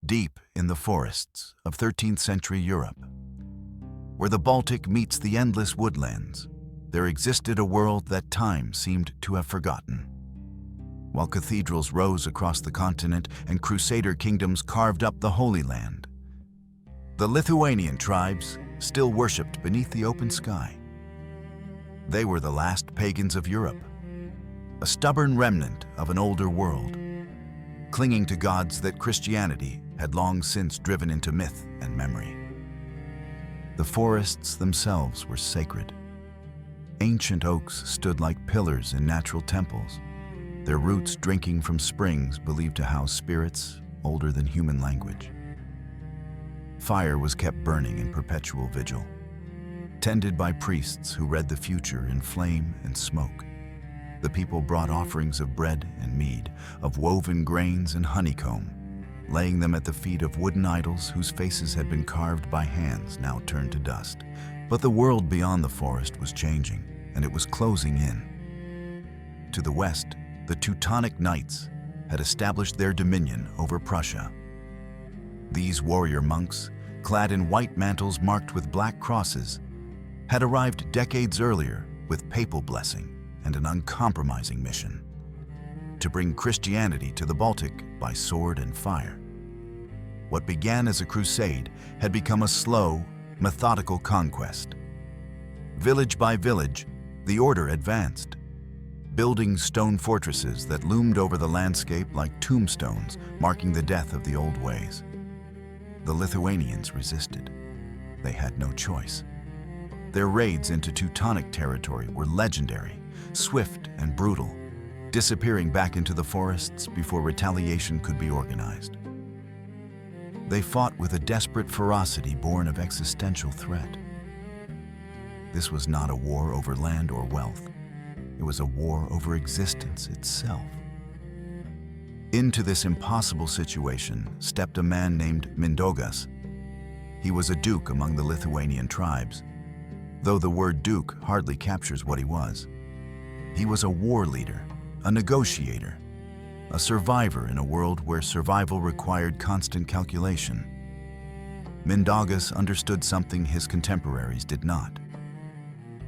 deep in the forests of 13th century Europe. Where the Baltic meets the endless woodlands, there existed a world that time seemed to have forgotten. While cathedrals rose across the continent and crusader kingdoms carved up the Holy Land, the Lithuanian tribes still worshipped beneath the open sky. They were the last pagans of Europe, a stubborn remnant of an older world, clinging to gods that Christianity had long since driven into myth and memory. The forests themselves were sacred. Ancient oaks stood like pillars in natural temples, their roots drinking from springs believed to house spirits older than human language. Fire was kept burning in perpetual vigil, tended by priests who read the future in flame and smoke. The people brought offerings of bread and mead, of woven grains and honeycomb, laying them at the feet of wooden idols whose faces had been carved by hands now turned to dust. But the world beyond the forest was changing, and it was closing in. To the west, the Teutonic Knights had established their dominion over Prussia. These warrior monks, clad in white mantles marked with black crosses, had arrived decades earlier with papal blessing and an uncompromising mission: to bring Christianity to the Baltic by sword and fire. What began as a crusade had become a slow, methodical conquest. Village by village, the order advanced, building stone fortresses that loomed over the landscape like tombstones marking the death of the old ways. The Lithuanians resisted. They had no choice. Their raids into Teutonic territory were legendary, swift and brutal, disappearing back into the forests before retaliation could be organized. They fought with a desperate ferocity born of existential threat. This was not a war over land or wealth. It was a war over existence itself. Into this impossible situation stepped a man named Mindaugas. He was a duke among the Lithuanian tribes, though the word duke hardly captures what he was. He was a war leader, a negotiator, a survivor in a world where survival required constant calculation. Mindaugas understood something his contemporaries did not.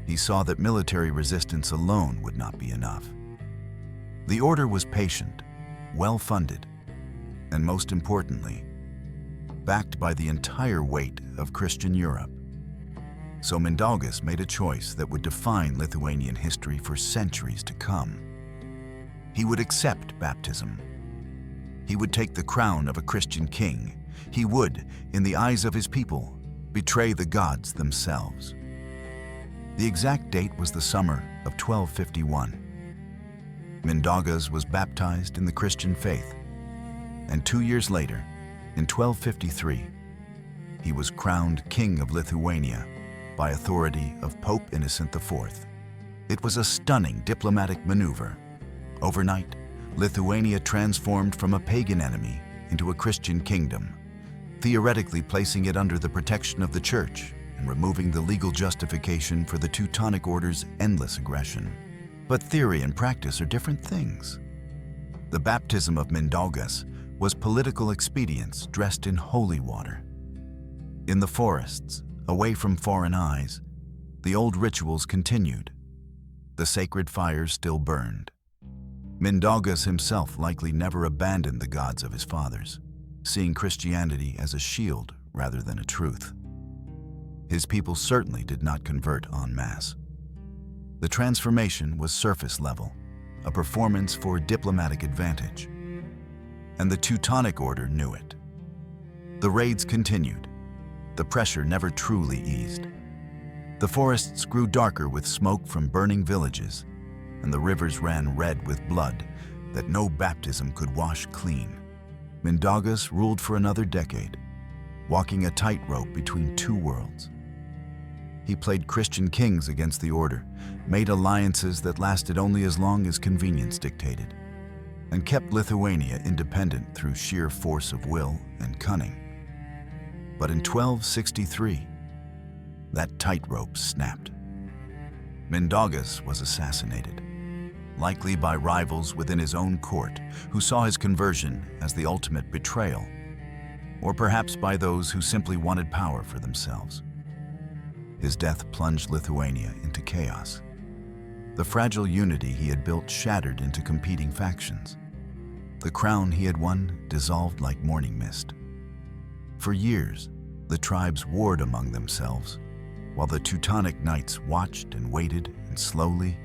He saw that military resistance alone would not be enough. The order was patient, well-funded, and most importantly, backed by the entire weight of Christian Europe. So Mindaugas made a choice that would define Lithuanian history for centuries to come. He would accept baptism. He would take the crown of a Christian king. He would, in the eyes of his people, betray the gods themselves. The exact date was the summer of 1251. Mindaugas was baptized in the Christian faith, and 2 years later, in 1253, he was crowned King of Lithuania by authority of Pope Innocent IV. It was a stunning diplomatic maneuver. Overnight, Lithuania transformed from a pagan enemy into a Christian kingdom, theoretically placing it under the protection of the Church and removing the legal justification for the Teutonic Order's endless aggression. But theory and practice are different things. The baptism of Mindaugas was political expedience dressed in holy water. In the forests, away from foreign eyes, the old rituals continued. The sacred fires still burned. Mindaugas himself likely never abandoned the gods of his fathers, seeing Christianity as a shield rather than a truth. His people certainly did not convert en masse. The transformation was surface level, a performance for diplomatic advantage. And the Teutonic Order knew it. The raids continued. The pressure never truly eased. The forests grew darker with smoke from burning villages, and the rivers ran red with blood that no baptism could wash clean. Mindaugas ruled for another decade, walking a tightrope between two worlds. He played Christian kings against the order, made alliances that lasted only as long as convenience dictated, and kept Lithuania independent through sheer force of will and cunning. But in 1263, that tightrope snapped. Mindaugas was assassinated, likely by rivals within his own court who saw his conversion as the ultimate betrayal. or perhaps by those who simply wanted power for themselves. His death plunged Lithuania into chaos. The fragile unity he had built shattered into competing factions. The crown he had won dissolved like morning mist. For years, the tribes warred among themselves, while the Teutonic Knights watched and waited and slowly,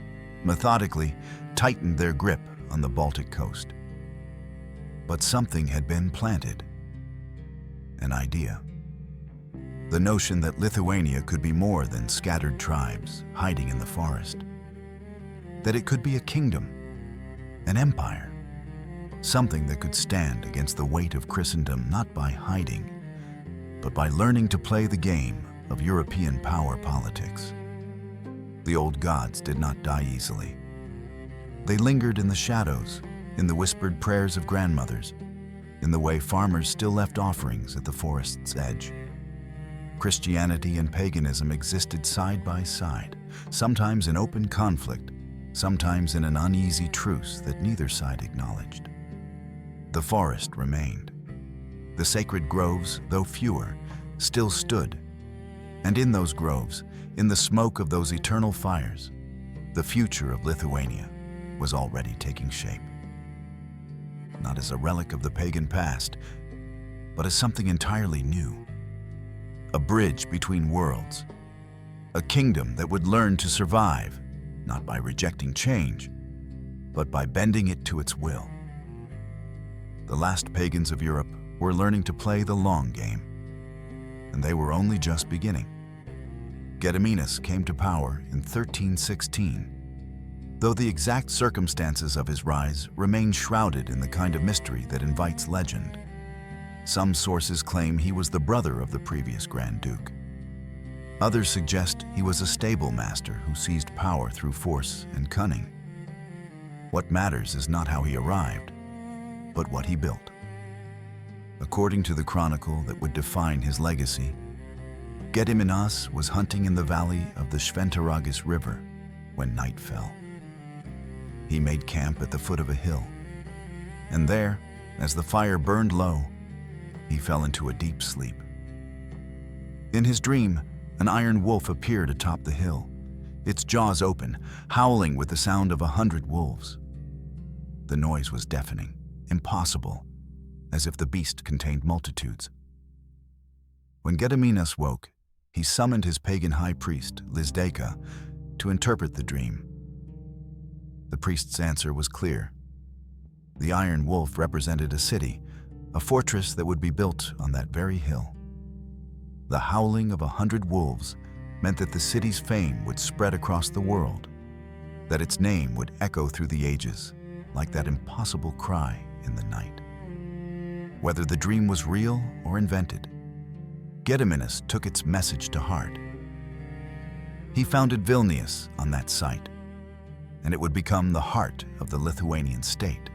methodically, tightened their grip on the Baltic coast. But something had been planted. An idea. The notion that Lithuania could be more than scattered tribes hiding in the forest. That it could be a kingdom, an empire, something that could stand against the weight of Christendom not by hiding, but by learning to play the game of European power politics. The old gods did not die easily. They lingered in the shadows, in the whispered prayers of grandmothers, in the way farmers still left offerings at the forest's edge. Christianity and paganism existed side by side, sometimes in open conflict, sometimes in an uneasy truce that neither side acknowledged. The forest remained. The sacred groves, though fewer, still stood. And in those groves, in the smoke of those eternal fires, the future of Lithuania was already taking shape. Not as a relic of the pagan past, but as something entirely new. A bridge between worlds. A kingdom that would learn to survive, not by rejecting change, but by bending it to its will. The last pagans of Europe were learning to play the long game, and they were only just beginning. Gediminas came to power in 1316, though the exact circumstances of his rise remain shrouded in the kind of mystery that invites legend. Some sources claim he was the brother of the previous Grand Duke. Others suggest he was a stable master who seized power through force and cunning. What matters is not how he arrived, but what he built. According to the chronicle that would define his legacy, Gediminas was hunting in the valley of the Šventaragis River when night fell. He made camp at the foot of a hill, and there, as the fire burned low, he fell into a deep sleep. In his dream, an iron wolf appeared atop the hill, its jaws open, howling with the sound of 100 wolves. The noise was deafening, impossible, as if the beast contained multitudes. When Gediminas woke, he summoned his pagan high priest, Lizdeka, to interpret the dream. The priest's answer was clear. The iron wolf represented a city, a fortress that would be built on that very hill. The howling of 100 wolves meant that the city's fame would spread across the world, that its name would echo through the ages like that impossible cry in the night. Whether the dream was real or invented, Gediminas took its message to heart. He founded Vilnius on that site, and it would become the heart of the Lithuanian state.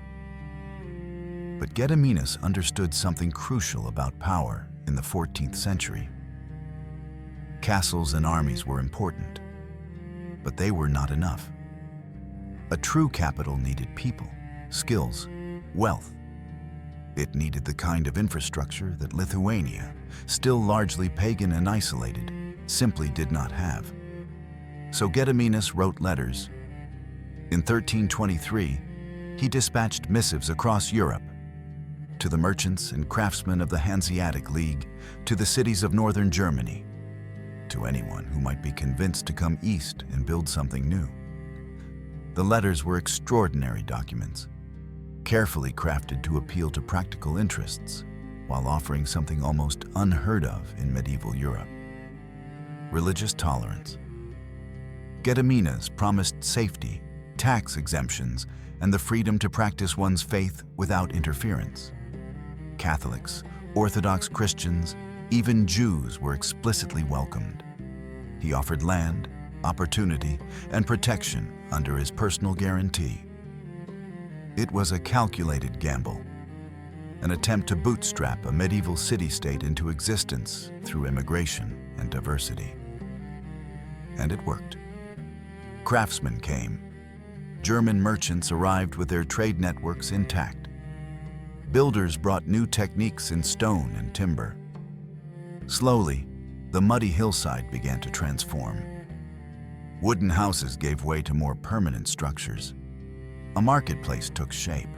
But Gediminas understood something crucial about power in the 14th century. Castles and armies were important, but they were not enough. A true capital needed people, skills, wealth. It needed the kind of infrastructure that Lithuania, still largely pagan and isolated, simply did not have. So Gediminas wrote letters. In 1323, he dispatched missives across Europe, to the merchants and craftsmen of the Hanseatic League, to the cities of northern Germany, to anyone who might be convinced to come east and build something new. The letters were extraordinary documents, carefully crafted to appeal to practical interests, while offering something almost unheard of in medieval Europe: religious tolerance. Gediminas promised safety, tax exemptions, and the freedom to practice one's faith without interference. Catholics, Orthodox Christians, even Jews were explicitly welcomed. He offered land, opportunity, and protection under his personal guarantee. It was a calculated gamble, an attempt to bootstrap a medieval city-state into existence through immigration and diversity. And it worked. Craftsmen came. German merchants arrived with their trade networks intact. builders brought new techniques in stone and timber. Slowly, the muddy hillside began to transform. Wooden houses gave way to more permanent structures. A marketplace took shape.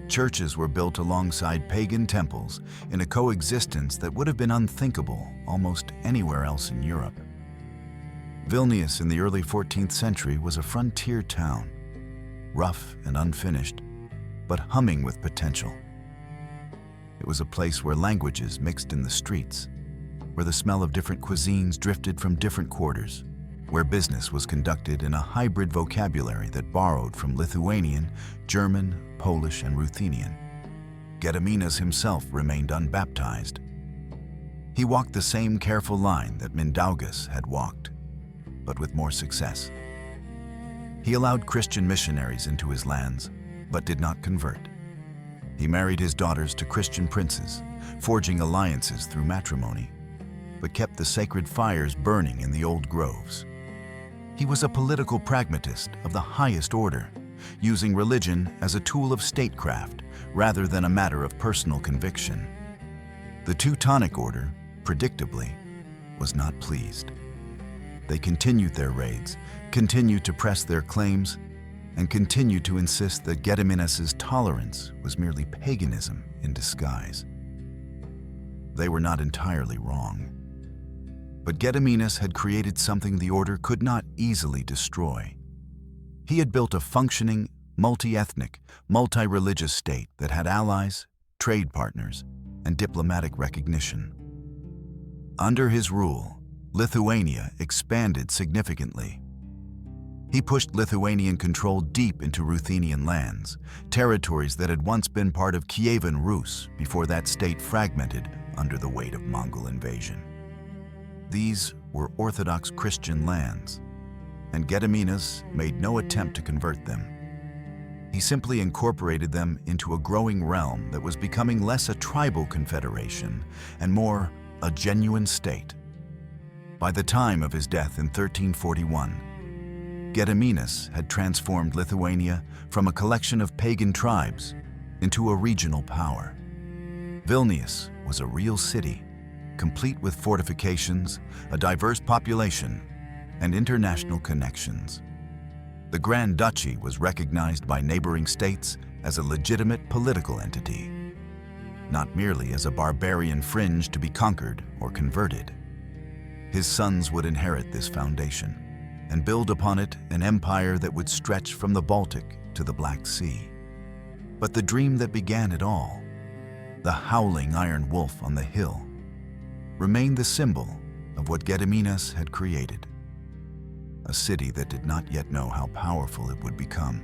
Churches were built alongside pagan temples in a coexistence that would have been unthinkable almost anywhere else in Europe. Vilnius in the early 14th century was a frontier town, rough and unfinished, but humming with potential. It was a place where languages mixed in the streets, where the smell of different cuisines drifted from different quarters, where business was conducted in a hybrid vocabulary that borrowed from Lithuanian, German, Polish, and Ruthenian. Gediminas himself remained unbaptized. He walked the same careful line that Mindaugas had walked, but with more success. He allowed Christian missionaries into his lands, but did not convert. He married his daughters to Christian princes, forging alliances through matrimony, but kept the sacred fires burning in the old groves. He was a political pragmatist of the highest order, using religion as a tool of statecraft rather than a matter of personal conviction. The Teutonic Order, predictably, was not pleased. They continued their raids, continued to press their claims, and continued to insist that Gediminas' tolerance was merely paganism in disguise. They were not entirely wrong. But Gediminas had created something the order could not easily destroy. He had built a functioning, multi-ethnic, multi-religious state that had allies, trade partners, and diplomatic recognition. Under his rule, Lithuania expanded significantly. He pushed Lithuanian control deep into Ruthenian lands, territories that had once been part of Kievan Rus before that state fragmented under the weight of Mongol invasion. These were Orthodox Christian lands, and Gediminas made no attempt to convert them. He simply incorporated them into a growing realm that was becoming less a tribal confederation and more a genuine state. By the time of his death in 1341, Gediminas had transformed Lithuania from a collection of pagan tribes into a regional power. Vilnius was a real city, complete with fortifications, a diverse population, and international connections. The Grand Duchy was recognized by neighboring states as a legitimate political entity, not merely as a barbarian fringe to be conquered or converted. His sons would inherit this foundation and build upon it an empire that would stretch from the Baltic to the Black Sea. But the dream that began it all, the howling iron wolf on the hill, remained the symbol of what Gediminas had created. A city that did not yet know how powerful it would become.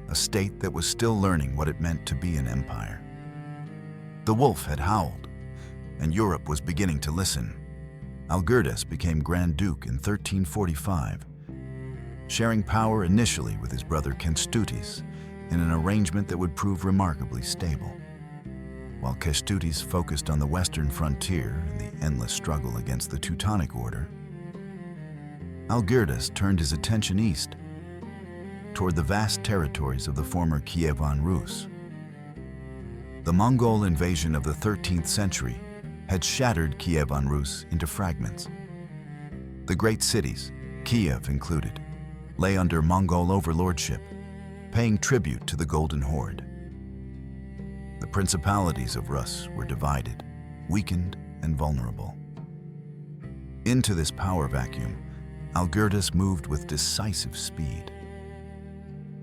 A state that was still learning what it meant to be an empire. The wolf had howled, and Europe was beginning to listen. Algirdas became Grand Duke in 1345, sharing power initially with his brother Kęstutis in an arrangement that would prove remarkably stable. While Kęstutis focused on the western frontier and the endless struggle against the Teutonic Order, Algirdas turned his attention east, toward the vast territories of the former Kievan Rus. The Mongol invasion of the 13th century had shattered Kievan Rus into fragments. The great cities, Kiev included, lay under Mongol overlordship, paying tribute to the Golden Horde. The principalities of Rus were divided, weakened, and vulnerable. Into this power vacuum, Algirdas moved with decisive speed.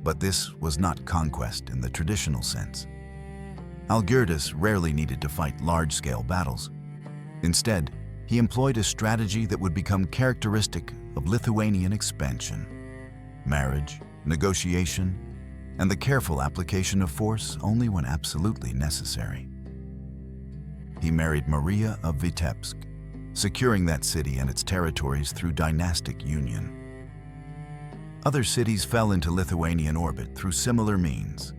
But this was not conquest in the traditional sense. Algirdas rarely needed to fight large-scale battles. Instead, he employed a strategy that would become characteristic of Lithuanian expansion: marriage, negotiation, and the careful application of force only when absolutely necessary. He married Maria of Vitebsk, securing that city and its territories through dynastic union. Other cities fell into Lithuanian orbit through similar means,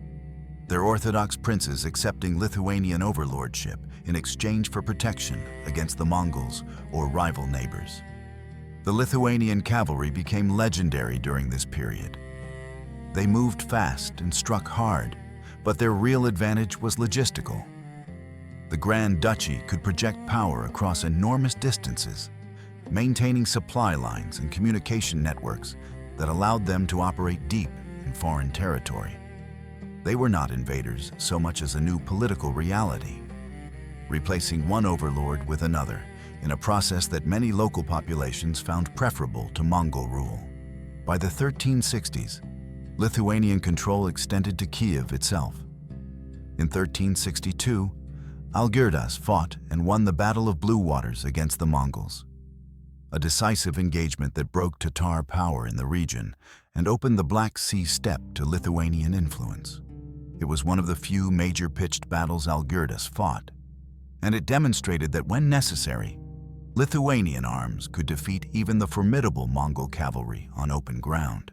their Orthodox princes accepting Lithuanian overlordship in exchange for protection against the Mongols or rival neighbors. The Lithuanian cavalry became legendary during this period. They moved fast and struck hard, But their real advantage was logistical. The Grand Duchy could project power across enormous distances, maintaining supply lines and communication networks that allowed them to operate deep in foreign territory. They were not invaders so much as a new political reality, replacing one overlord with another in a process that many local populations found preferable to Mongol rule. By the 1360s, Lithuanian control extended to Kiev itself. In 1362, Algirdas fought and won the Battle of Blue Waters against the Mongols, a decisive engagement that broke Tatar power in the region and opened the Black Sea steppe to Lithuanian influence. It was one of the few major pitched battles Algirdas fought, and it demonstrated that when necessary, Lithuanian arms could defeat even the formidable Mongol cavalry on open ground.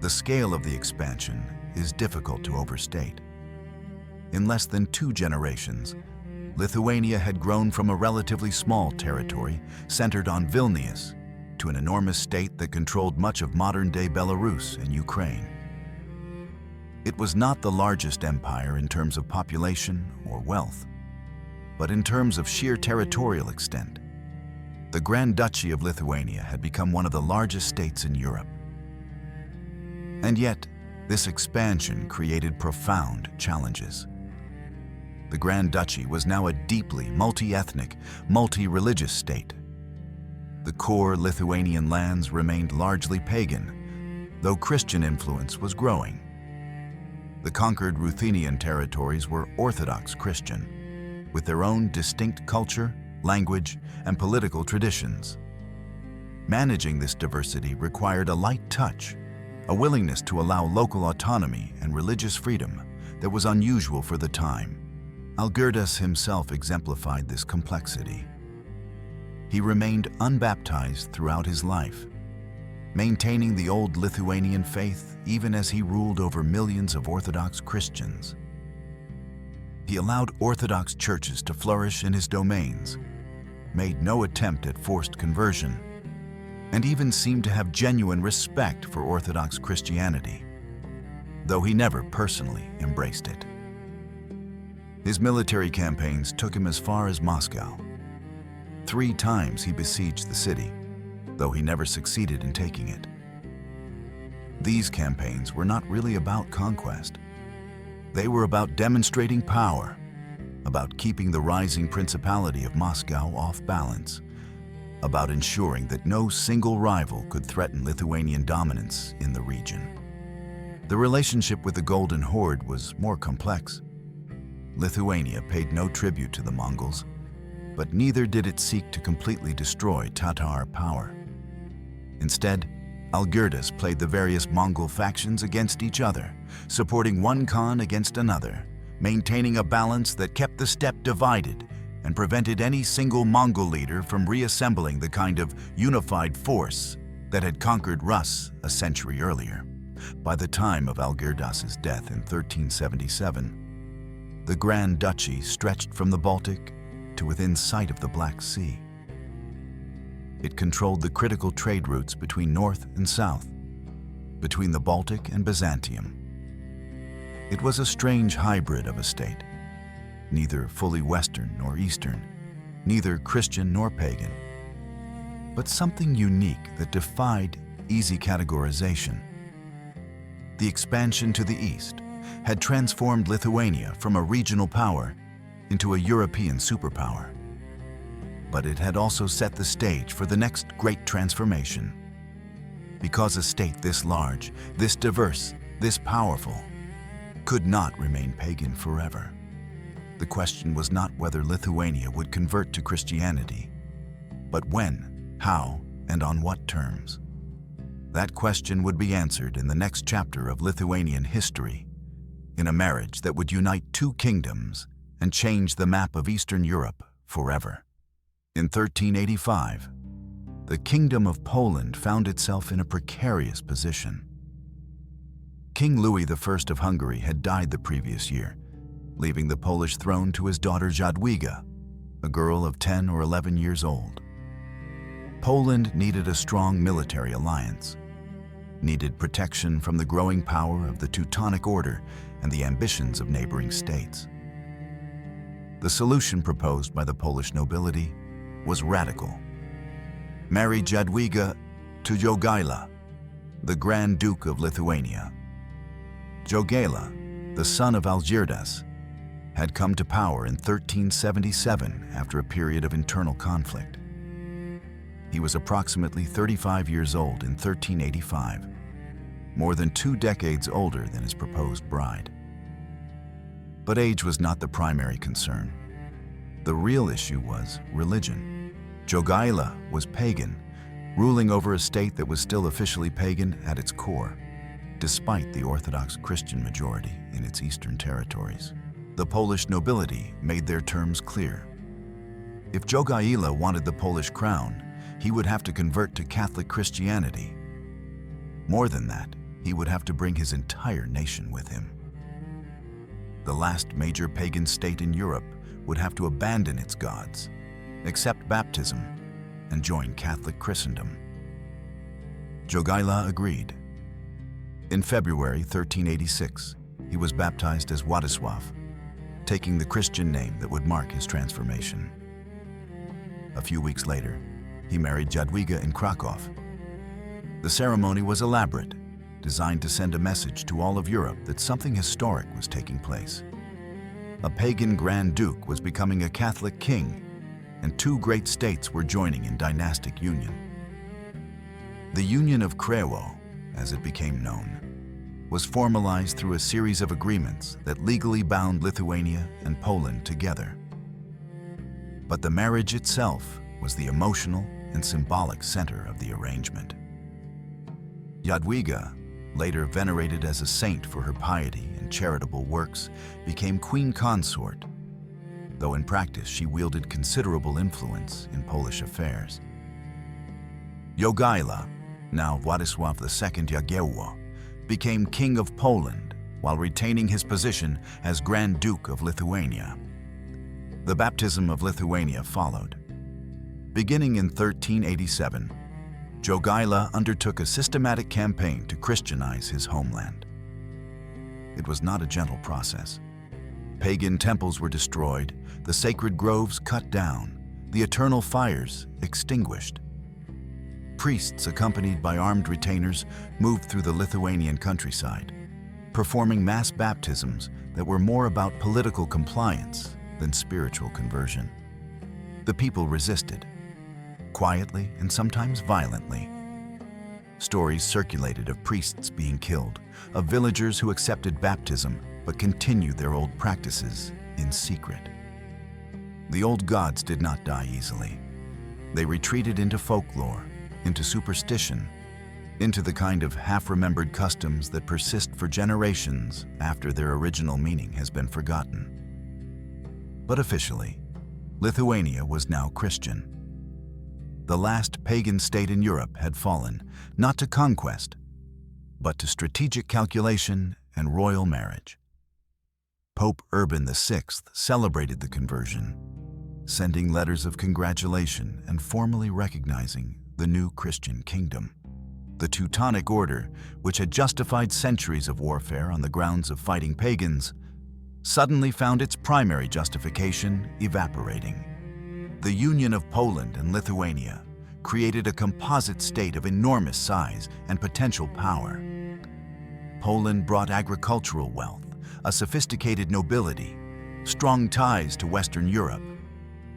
The scale of the expansion is difficult to overstate. In less than 2 generations, Lithuania had grown from a relatively small territory centered on Vilnius to an enormous state that controlled much of modern-day Belarus and Ukraine. It was not the largest empire in terms of population or wealth, but in terms of sheer territorial extent. The Grand Duchy of Lithuania had become one of the largest states in Europe. And yet, this expansion created profound challenges. The Grand Duchy was now a deeply multi-ethnic, multi-religious state. The core Lithuanian lands remained largely pagan, though Christian influence was growing. The conquered Ruthenian territories were Orthodox Christian, with their own distinct culture, language, and political traditions. Managing this diversity required a light touch, a willingness to allow local autonomy and religious freedom that was unusual for the time. Algirdas himself exemplified this complexity. He remained unbaptized throughout his life, maintaining the old Lithuanian faith even as he ruled over millions of Orthodox Christians. He allowed Orthodox churches to flourish in his domains, made no attempt at forced conversion, and even seemed to have genuine respect for Orthodox Christianity, though he never personally embraced it. His military campaigns took him as far as Moscow. 3 times he besieged the city, though he never succeeded in taking it. These campaigns were not really about conquest. They were about demonstrating power, about keeping the rising principality of Moscow off balance, about ensuring that no single rival could threaten Lithuanian dominance in the region. The relationship with the Golden Horde was more complex. Lithuania paid no tribute to the Mongols, but neither did it seek to completely destroy Tatar power. Instead, Algirdas played the various Mongol factions against each other, supporting one Khan against another, maintaining a balance that kept the steppe divided and prevented any single Mongol leader from reassembling the kind of unified force that had conquered Rus a century earlier. By the time of Algirdas's death in 1377, the Grand Duchy stretched from the Baltic to within sight of the Black Sea. It controlled the critical trade routes between north and south, between the Baltic and Byzantium. It was a strange hybrid of a state, neither fully Western nor Eastern, neither Christian nor pagan, but something unique that defied easy categorization. The expansion to the east had transformed Lithuania from a regional power into a European superpower. But it had also set the stage for the next great transformation. Because a state this large, this diverse, this powerful, could not remain pagan forever. The question was not whether Lithuania would convert to Christianity, but when, how, and on what terms. That question would be answered in the next chapter of Lithuanian history, in a marriage that would unite 2 kingdoms and change the map of Eastern Europe forever. In 1385, the Kingdom of Poland found itself in a precarious position. King Louis I of Hungary had died the previous year, leaving the Polish throne to his daughter Jadwiga, a girl of 10 or 11 years old. Poland needed a strong military alliance, needed protection from the growing power of the Teutonic Order, and the ambitions of neighboring states. The solution proposed by the Polish nobility was radical. Marry Jadwiga to Jogaila, the Grand Duke of Lithuania. Jogaila, the son of Algirdas, had come to power in 1377 after a period of internal conflict. He was approximately 35 years old in 1385, more than 2 decades older than his proposed bride. But age was not the primary concern. The real issue was religion. Jogaila was pagan, ruling over a state that was still officially pagan at its core, despite the Orthodox Christian majority in its eastern territories. The Polish nobility made their terms clear. If Jogaila wanted the Polish crown, he would have to convert to Catholic Christianity. More than that, he would have to bring his entire nation with him. The last major pagan state in Europe would have to abandon its gods, accept baptism, and join Catholic Christendom. Jogaila agreed. In February 1386, he was baptized as Władysław, taking the Christian name that would mark his transformation. A few weeks later, he married Jadwiga in Krakow. The ceremony was elaborate, designed to send a message to all of Europe that something historic was taking place. A pagan Grand Duke was becoming a Catholic king, and 2 great states were joining in dynastic union. The Union of Crzewo, as it became known, was formalized through a series of agreements that legally bound Lithuania and Poland together. But the marriage itself was the emotional and symbolic center of the arrangement. Jadwiga, later venerated as a saint for her piety and charitable works, became queen consort, though in practice she wielded considerable influence in Polish affairs. Jogaila, now Władysław II Jagiełło, became King of Poland while retaining his position as Grand Duke of Lithuania. The baptism of Lithuania followed. Beginning in 1387, Jogaila undertook a systematic campaign to Christianize his homeland. It was not a gentle process. Pagan temples were destroyed, the sacred groves cut down, the eternal fires extinguished. Priests, accompanied by armed retainers, moved through the Lithuanian countryside, performing mass baptisms that were more about political compliance than spiritual conversion. The people resisted, quietly and sometimes violently. Stories circulated of priests being killed, of villagers who accepted baptism but continued their old practices in secret. The old gods did not die easily. They retreated into folklore, into superstition, into the kind of half-remembered customs that persist for generations after their original meaning has been forgotten. But officially, Lithuania was now Christian. The last pagan state in Europe had fallen, not to conquest, but to strategic calculation and royal marriage. Pope Urban VI celebrated the conversion, sending letters of congratulation and formally recognizing the new Christian kingdom. The Teutonic Order, which had justified centuries of warfare on the grounds of fighting pagans, suddenly found its primary justification evaporating. The union of Poland and Lithuania created a composite state of enormous size and potential power. Poland brought agricultural wealth, a sophisticated nobility, strong ties to Western Europe,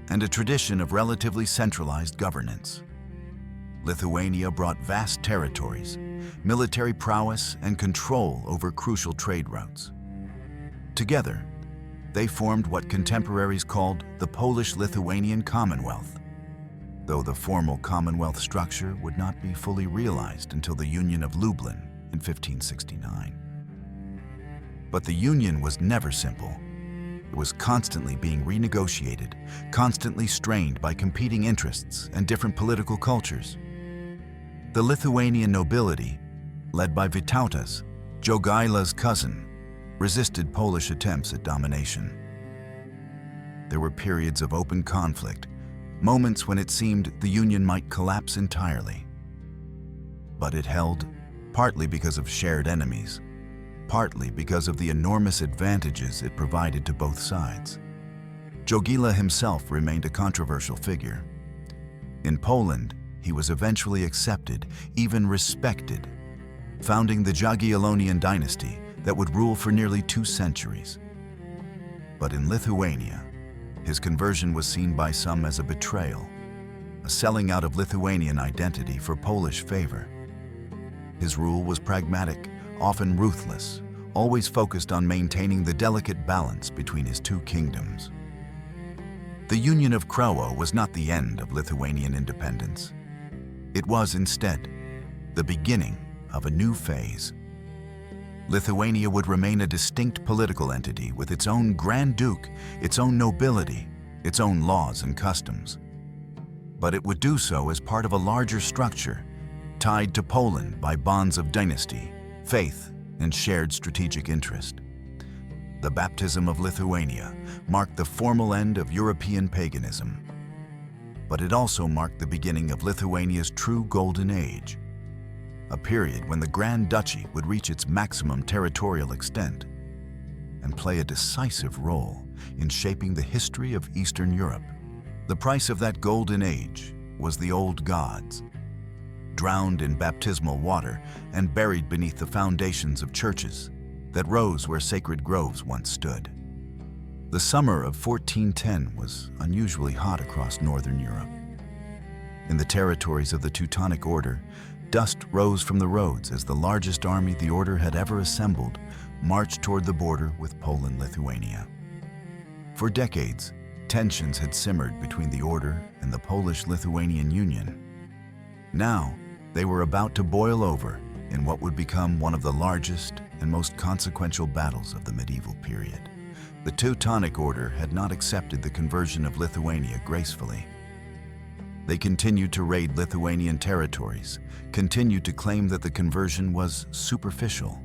and a tradition of relatively centralized governance. Lithuania brought vast territories, military prowess, and control over crucial trade routes. Together, they formed what contemporaries called the Polish-Lithuanian Commonwealth, though the formal Commonwealth structure would not be fully realized until the Union of Lublin in 1569. But the union was never simple. It was constantly being renegotiated, constantly strained by competing interests and different political cultures. The Lithuanian nobility, led by Vytautas, Jogaila's cousin, resisted Polish attempts at domination. There were periods of open conflict, moments when it seemed the union might collapse entirely. But it held, partly because of shared enemies, partly because of the enormous advantages it provided to both sides. Jagiellon himself remained a controversial figure. In Poland, he was eventually accepted, even respected, founding the Jagiellonian dynasty that would rule for nearly 2 centuries. But in Lithuania, his conversion was seen by some as a betrayal, a selling out of Lithuanian identity for Polish favor. His rule was pragmatic, often ruthless, always focused on maintaining the delicate balance between his 2 kingdoms. The Union of Grunwald was not the end of Lithuanian independence. It was instead the beginning of a new phase. Lithuania would remain a distinct political entity with its own Grand Duke, its own nobility, its own laws and customs. But it would do so as part of a larger structure, tied to Poland by bonds of dynasty, faith, and shared strategic interest. The baptism of Lithuania marked the formal end of European paganism. But it also marked the beginning of Lithuania's true golden age, a period when the Grand Duchy would reach its maximum territorial extent and play a decisive role in shaping the history of Eastern Europe. The price of that golden age was the old gods, drowned in baptismal water and buried beneath the foundations of churches that rose where sacred groves once stood. The summer of 1410 was unusually hot across northern Europe. In the territories of the Teutonic Order, dust rose from the roads as the largest army the order had ever assembled marched toward the border with Poland-Lithuania. For decades, tensions had simmered between the order and the Polish-Lithuanian Union. Now, they were about to boil over in what would become one of the largest and most consequential battles of the medieval period. The Teutonic Order had not accepted the conversion of Lithuania gracefully. They continued to raid Lithuanian territories, continued to claim that the conversion was superficial,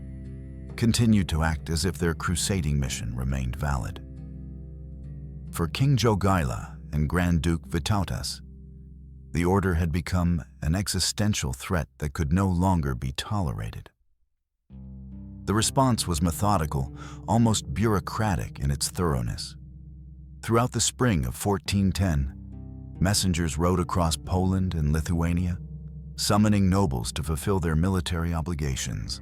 continued to act as if their crusading mission remained valid. For King Jagiellon and Grand Duke Vytautas, the order had become an existential threat that could no longer be tolerated. The response was methodical, almost bureaucratic in its thoroughness. Throughout the spring of 1410, messengers rode across Poland and Lithuania, summoning nobles to fulfill their military obligations.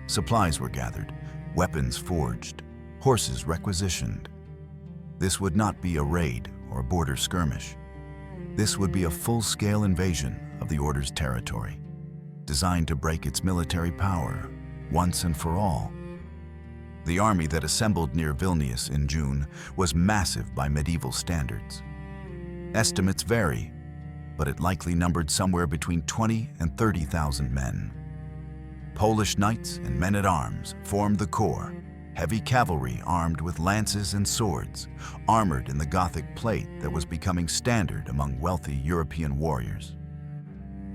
Supplies were gathered, weapons forged, horses requisitioned. This would not be a raid or a border skirmish. This would be a full-scale invasion of the Order's territory, designed to break its military power once and for all. The army that assembled near Vilnius in June was massive by medieval standards. Estimates vary, but it likely numbered somewhere between 20 and 30,000 men. Polish knights and men-at-arms formed the core, heavy cavalry armed with lances and swords, armored in the Gothic plate that was becoming standard among wealthy European warriors.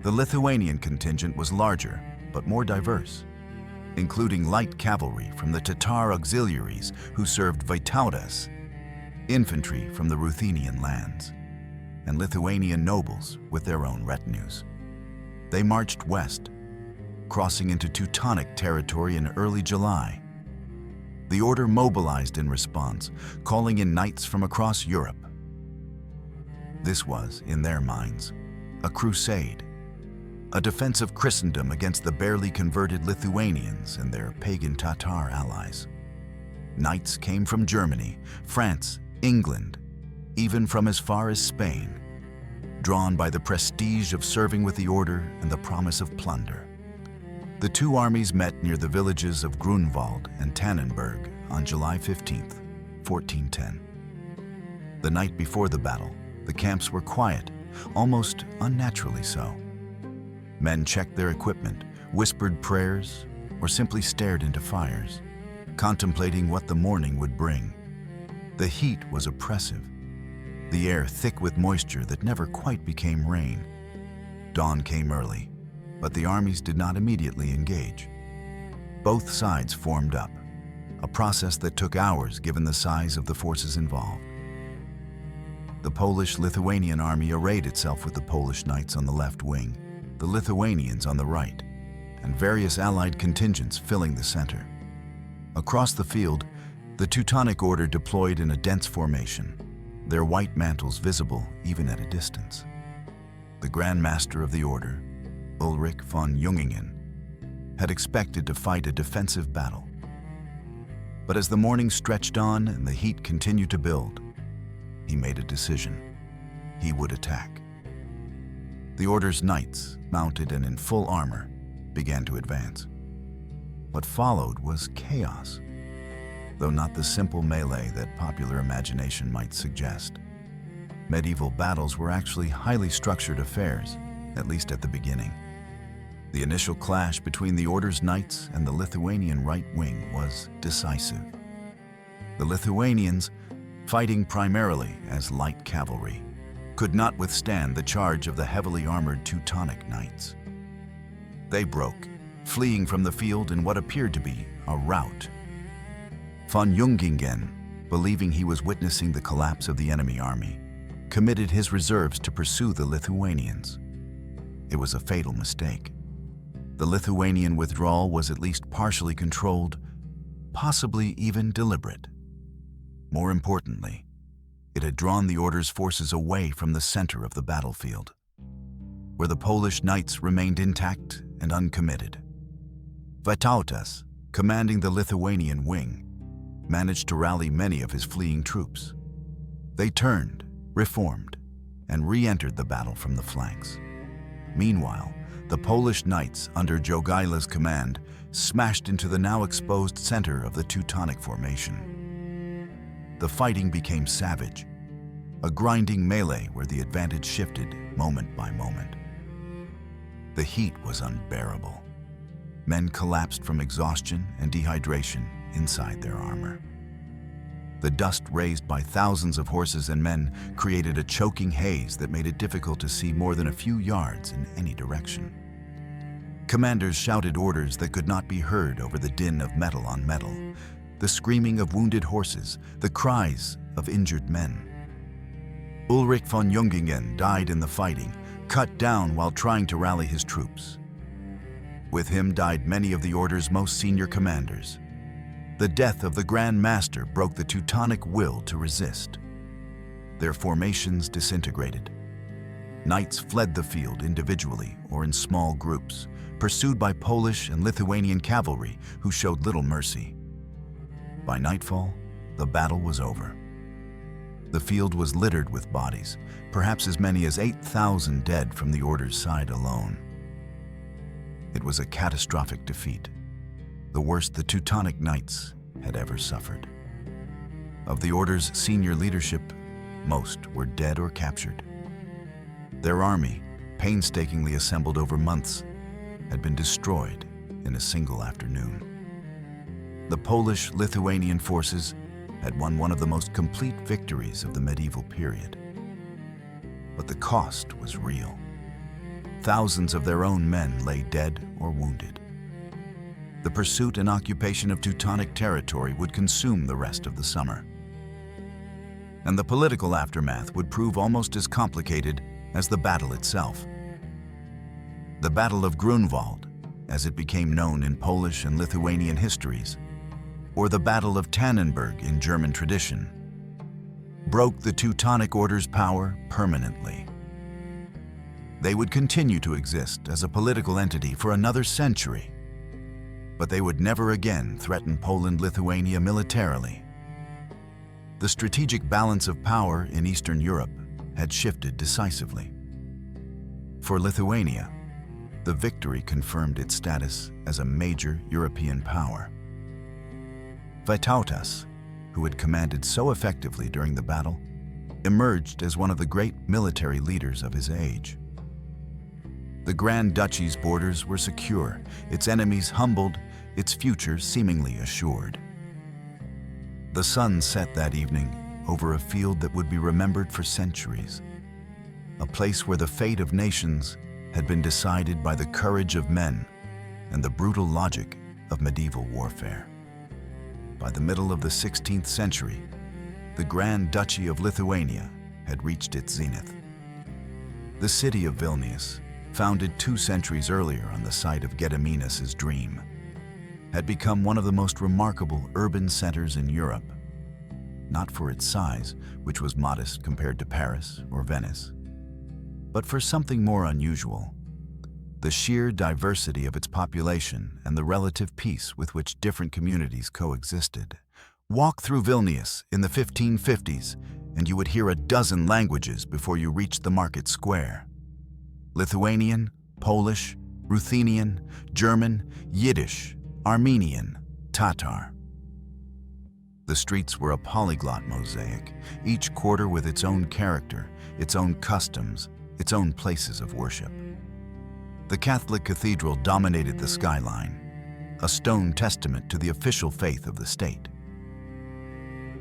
The Lithuanian contingent was larger, but more diverse, including light cavalry from the Tatar auxiliaries who served Vytautas, infantry from the Ruthenian lands, and Lithuanian nobles with their own retinues. They marched west, crossing into Teutonic territory in early July. The order mobilized in response, calling in knights from across Europe. This was, in their minds, a crusade, a defense of Christendom against the barely converted Lithuanians and their pagan Tatar allies. Knights came from Germany, France, England, even from as far as Spain, drawn by the prestige of serving with the order and the promise of plunder. The 2 armies met near the villages of Grunwald and Tannenberg on July 15, 1410. The night before the battle, the camps were quiet, almost unnaturally so. Men checked their equipment, whispered prayers, or simply stared into fires, contemplating what the morning would bring. The heat was oppressive, the air thick with moisture that never quite became rain. Dawn came early, but the armies did not immediately engage. Both sides formed up, a process that took hours given the size of the forces involved. The Polish-Lithuanian army arrayed itself with the Polish knights on the left wing, the Lithuanians on the right, and various allied contingents filling the center. Across the field, the Teutonic Order deployed in a dense formation, their white mantles visible even at a distance. The Grand Master of the Order, Ulrich von Jungingen, had expected to fight a defensive battle. But as the morning stretched on and the heat continued to build, he made a decision. He would attack. The Order's knights, mounted and in full armor, began to advance. What followed was chaos, though not the simple melee that popular imagination might suggest. Medieval battles were actually highly structured affairs, at least at the beginning. The initial clash between the Order's knights and the Lithuanian right wing was decisive. The Lithuanians, fighting primarily as light cavalry, could not withstand the charge of the heavily armored Teutonic Knights. They broke, fleeing from the field in what appeared to be a rout. Von Jungingen, believing he was witnessing the collapse of the enemy army, committed his reserves to pursue the Lithuanians. It was a fatal mistake. The Lithuanian withdrawal was at least partially controlled, possibly even deliberate. More importantly, it had drawn the Order's forces away from the center of the battlefield, where the Polish knights remained intact and uncommitted. Vytautas, commanding the Lithuanian wing, managed to rally many of his fleeing troops. They turned, reformed, and re-entered the battle from the flanks. Meanwhile, the Polish knights, under Jogaila's command, smashed into the now exposed center of the Teutonic formation. The fighting became savage, a grinding melee where the advantage shifted moment by moment. The heat was unbearable. Men collapsed from exhaustion and dehydration inside their armor. The dust raised by thousands of horses and men created a choking haze that made it difficult to see more than a few yards in any direction. Commanders shouted orders that could not be heard over the din of metal on metal, the screaming of wounded horses, the cries of injured men. Ulrich von Jungingen died in the fighting, cut down while trying to rally his troops. With him died many of the Order's most senior commanders. The death of the Grand Master broke the Teutonic will to resist. Their formations disintegrated. Knights fled the field individually or in small groups, pursued by Polish and Lithuanian cavalry who showed little mercy. By nightfall, the battle was over. The field was littered with bodies, perhaps as many as 8,000 dead from the Order's side alone. It was a catastrophic defeat, the worst the Teutonic Knights had ever suffered. Of the Order's senior leadership, most were dead or captured. Their army, painstakingly assembled over months, had been destroyed in a single afternoon. The Polish-Lithuanian forces had won one of the most complete victories of the medieval period. But the cost was real. Thousands of their own men lay dead or wounded. The pursuit and occupation of Teutonic territory would consume the rest of the summer. And the political aftermath would prove almost as complicated as the battle itself. The Battle of Grunwald, as it became known in Polish and Lithuanian histories, or the Battle of Tannenberg in German tradition, broke the Teutonic Order's power permanently. They would continue to exist as a political entity for another century, but they would never again threaten Poland-Lithuania militarily. The strategic balance of power in Eastern Europe had shifted decisively. For Lithuania, the victory confirmed its status as a major European power. Vytautas, who had commanded so effectively during the battle, emerged as one of the great military leaders of his age. The Grand Duchy's borders were secure, its enemies humbled, its future seemingly assured. The sun set that evening over a field that would be remembered for centuries, a place where the fate of nations had been decided by the courage of men and the brutal logic of medieval warfare. By the middle of the 16th century, the Grand Duchy of Lithuania had reached its zenith. The city of Vilnius, founded 2 centuries earlier on the site of Gediminas' dream, had become one of the most remarkable urban centers in Europe, not for its size, which was modest compared to Paris or Venice, but for something more unusual: the sheer diversity of its population and the relative peace with which different communities coexisted. Walk through Vilnius in the 1550s, and you would hear a dozen languages before you reached the market square. Lithuanian, Polish, Ruthenian, German, Yiddish, Armenian, Tatar. The streets were a polyglot mosaic, each quarter with its own character, its own customs, its own places of worship. The Catholic cathedral dominated the skyline, a stone testament to the official faith of the state.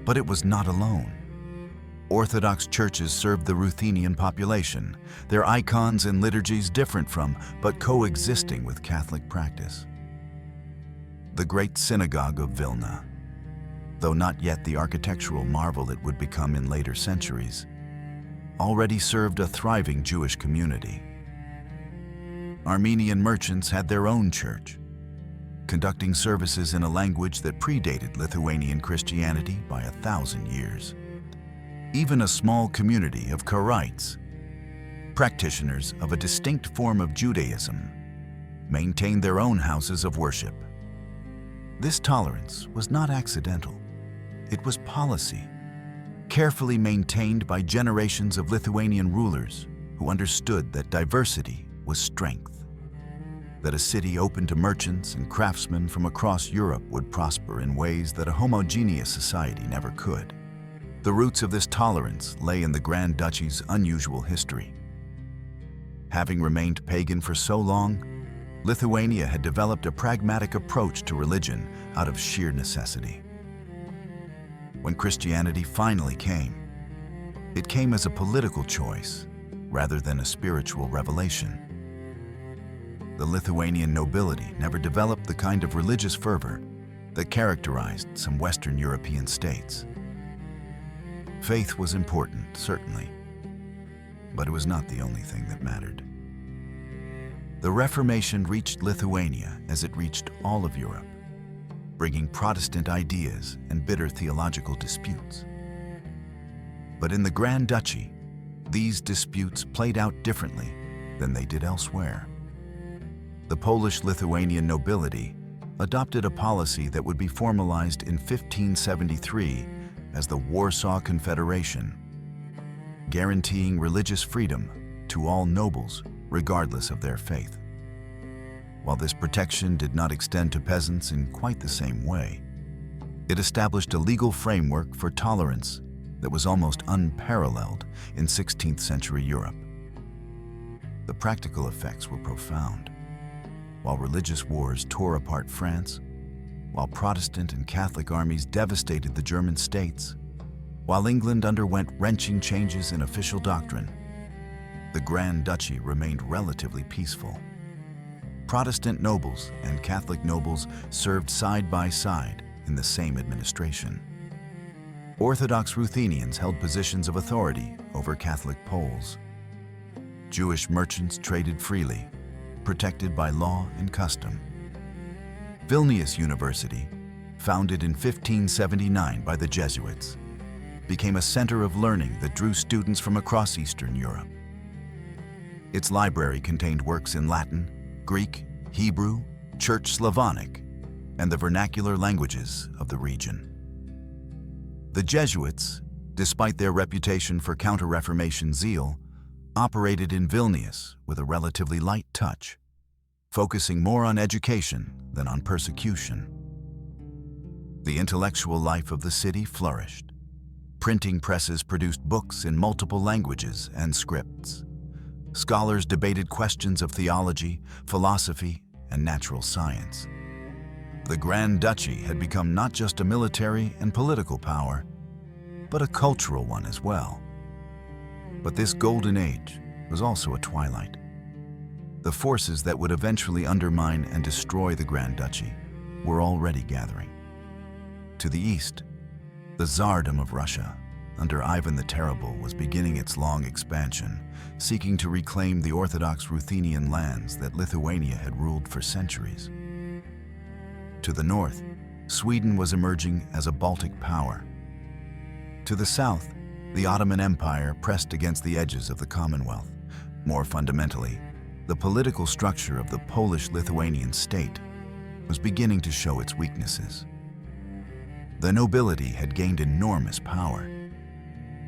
But it was not alone. Orthodox churches served the Ruthenian population, their icons and liturgies different from, but coexisting with Catholic practice. The great synagogue of Vilna, though not yet the architectural marvel it would become in later centuries, already served a thriving Jewish community. Armenian merchants had their own church, conducting services in a language that predated Lithuanian Christianity by 1,000 years. Even a small community of Karaites, practitioners of a distinct form of Judaism, maintained their own houses of worship. This tolerance was not accidental. It was policy, carefully maintained by generations of Lithuanian rulers who understood that diversity was strength, that a city open to merchants and craftsmen from across Europe would prosper in ways that a homogeneous society never could. The roots of this tolerance lay in the Grand Duchy's unusual history. Having remained pagan for so long, Lithuania had developed a pragmatic approach to religion out of sheer necessity. When Christianity finally came, it came as a political choice rather than a spiritual revelation. The Lithuanian nobility never developed the kind of religious fervor that characterized some Western European states. Faith was important, certainly, but it was not the only thing that mattered. The Reformation reached Lithuania as it reached all of Europe, bringing Protestant ideas and bitter theological disputes. But in the Grand Duchy, these disputes played out differently than they did elsewhere. The Polish-Lithuanian nobility adopted a policy that would be formalized in 1573 as the Warsaw Confederation, guaranteeing religious freedom to all nobles regardless of their faith. While this protection did not extend to peasants in quite the same way, it established a legal framework for tolerance that was almost unparalleled in 16th century Europe. The practical effects were profound. While religious wars tore apart France, while Protestant and Catholic armies devastated the German states, while England underwent wrenching changes in official doctrine, the Grand Duchy remained relatively peaceful. Protestant nobles and Catholic nobles served side by side in the same administration. Orthodox Ruthenians held positions of authority over Catholic Poles. Jewish merchants traded freely, protected by law and custom. Vilnius University, founded in 1579 by the Jesuits, became a center of learning that drew students from across Eastern Europe. Its library contained works in Latin, Greek, Hebrew, Church Slavonic, and the vernacular languages of the region. The Jesuits, despite their reputation for Counter-Reformation zeal, operated in Vilnius with a relatively light touch, focusing more on education than on persecution. The intellectual life of the city flourished. Printing presses produced books in multiple languages and scripts. Scholars debated questions of theology, philosophy, and natural science. The Grand Duchy had become not just a military and political power, but a cultural one as well. But this golden age was also a twilight. The forces that would eventually undermine and destroy the Grand Duchy were already gathering. To the east, the Tsardom of Russia, under Ivan the Terrible, was beginning its long expansion, seeking to reclaim the Orthodox Ruthenian lands that Lithuania had ruled for centuries. To the north, Sweden was emerging as a Baltic power. To the south, the Ottoman Empire pressed against the edges of the Commonwealth. More fundamentally, the political structure of the Polish-Lithuanian state was beginning to show its weaknesses. The nobility had gained enormous power,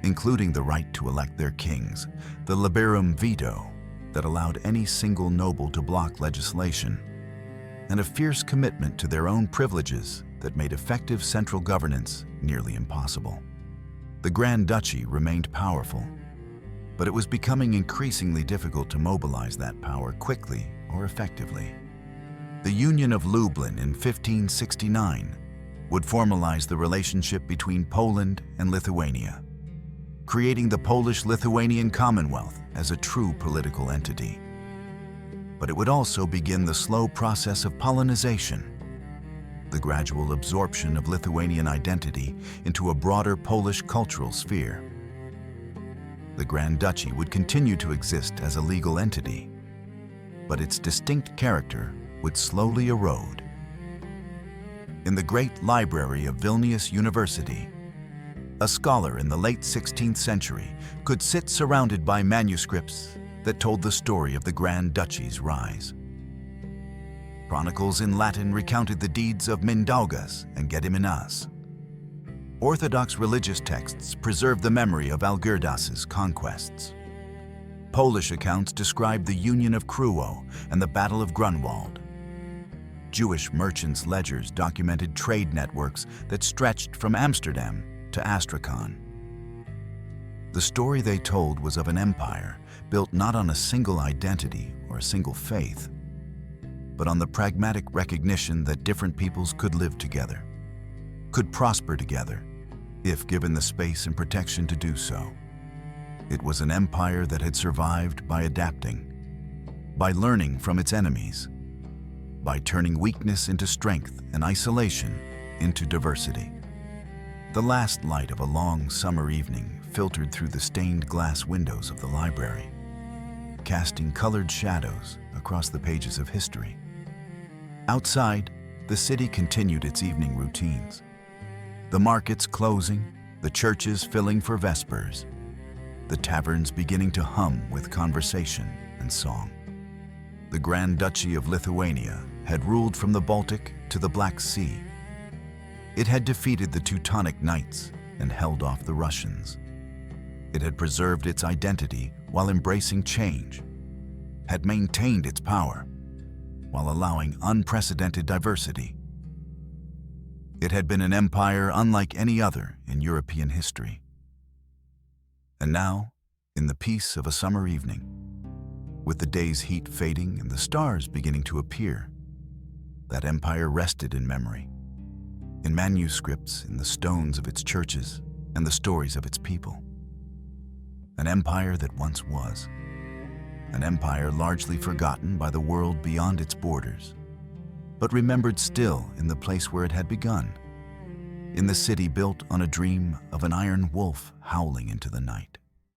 including the right to elect their kings, the liberum veto that allowed any single noble to block legislation, and a fierce commitment to their own privileges that made effective central governance nearly impossible. The Grand Duchy remained powerful, but it was becoming increasingly difficult to mobilize that power quickly or effectively. The Union of Lublin in 1569 would formalize the relationship between Poland and Lithuania, creating the Polish-Lithuanian Commonwealth as a true political entity. But it would also begin the slow process of Polonization, the gradual absorption of Lithuanian identity into a broader Polish cultural sphere. The Grand Duchy would continue to exist as a legal entity, but its distinct character would slowly erode. In the great library of Vilnius University, a scholar in the late 16th century could sit surrounded by manuscripts that told the story of the Grand Duchy's rise. Chronicles in Latin recounted the deeds of Mindaugas and Gediminas. Orthodox religious texts preserved the memory of Algirdas's conquests. Polish accounts described the Union of Kruszyń and the Battle of Grunwald. Jewish merchants' ledgers documented trade networks that stretched from Amsterdam to Astrakhan. The story they told was of an empire built not on a single identity or a single faith, but on the pragmatic recognition that different peoples could live together, could prosper together, if given the space and protection to do so. It was an empire that had survived by adapting, by learning from its enemies, by turning weakness into strength and isolation into diversity. The last light of a long summer evening filtered through the stained glass windows of the library, casting colored shadows across the pages of history. Outside, the city continued its evening routines. The markets closing, the churches filling for vespers, the taverns beginning to hum with conversation and song. The Grand Duchy of Lithuania had ruled from the Baltic to the Black Sea. It had defeated the Teutonic Knights and held off the Russians. It had preserved its identity while embracing change, had maintained its power while allowing unprecedented diversity. It had been an empire unlike any other in European history. And now, in the peace of a summer evening, with the day's heat fading and the stars beginning to appear, that empire rested in memory, in manuscripts, in the stones of its churches, and the stories of its people. An empire that once was, an empire largely forgotten by the world beyond its borders, but remembered still in the place where it had begun, in the city built on a dream of an iron wolf howling into the night.